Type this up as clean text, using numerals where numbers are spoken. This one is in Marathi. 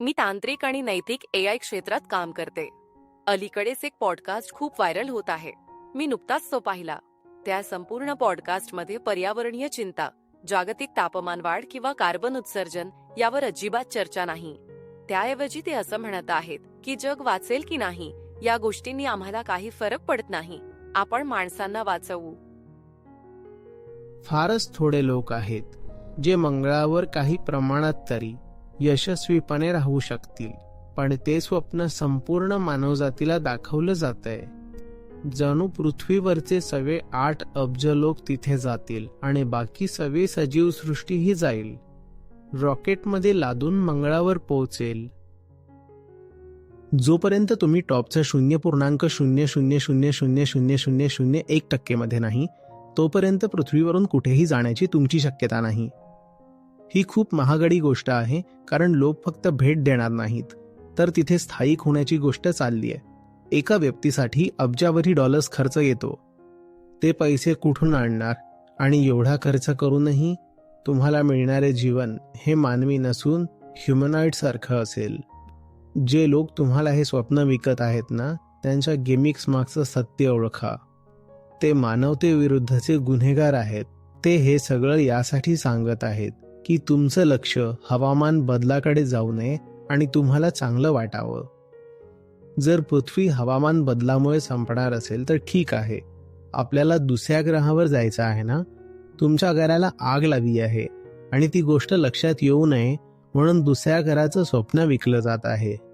मी तांत्रिक आणि नैतिक AI क्षेत्रात काम करते. अलीकडेच एक पॉडकास्ट खूप व्हायरल होत आहे. मी नुकताच तो पाहिला. त्या संपूर्ण पॉडकास्टमध्ये पर्यावरणीय चिंता, जागतिक तापमान वाढ किंवा कार्बन उत्सर्जन यावर अजिबात चर्चा नाही. त्याऐवजी ते असं म्हणत आहेत की जग वाचेल की नाही या गोष्टींनी आम्हाला काही फरक पडत नाही. आपण माणसांना वाचवू. फारच थोडे लोक आहेत जे मंगळावर काही प्रमाणात तरी यशस्वीपणे राहू शकतील, पण ते स्वप्न संपूर्ण मानवजातीला दाखवलं जातंय. जणू पृथ्वीवरचे सगळे 8 अब्ज लोक तिथे जातील आणि बाकी सगळी सजीव सृष्टीही जाईल. रॉकेटमध्ये लादून मंगळावर पोहोचेल. जोपर्यंत तुम्ही टॉपच्या 0.00000001% मध्ये नाही, तोपर्यंत पृथ्वीवरून कुठेही जाण्याची तुमची शक्यता नाही. ही खूप महागडी गोष्ट आहे, कारण लोक फक्त भेट देणार नाहीत, तर तिथे स्थायिक होण्याची गोष्ट चालली आहे. एका व्यक्तीसाठी अब्जावधी डॉलर्स खर्च येतो. ते पैसे कुठून आणणार? आणि एवढा खर्च करूनही तुम्हाला मिळणारे जीवन हे मानवी नसून ह्युमनॉइड सारखं असेल. जे लोक तुम्हाला हे स्वप्न विकत आहेत ना, त्यांच्या गिमिक्स मागचं सत्य ओळखा. ते मानवतेविरुद्धचे गुन्हेगार आहेत. ते हे सगळं यासाठी सांगत आहेत की तुमचं लक्ष हवामान बदलाकडे जाऊ नये आणि तुम्हाला चांगलं वाटावं. जर पृथ्वी हवामान बदलामुळे संपणार असेल तर ठीक आहे, आपल्याला दुसऱ्या ग्रहावर जायचं आहे ना. तुमच्या घराला आग लागली आहे आणि ती गोष्ट लक्षात येऊ नये म्हणून दुसऱ्या घराचं स्वप्न विकलं जात आहे.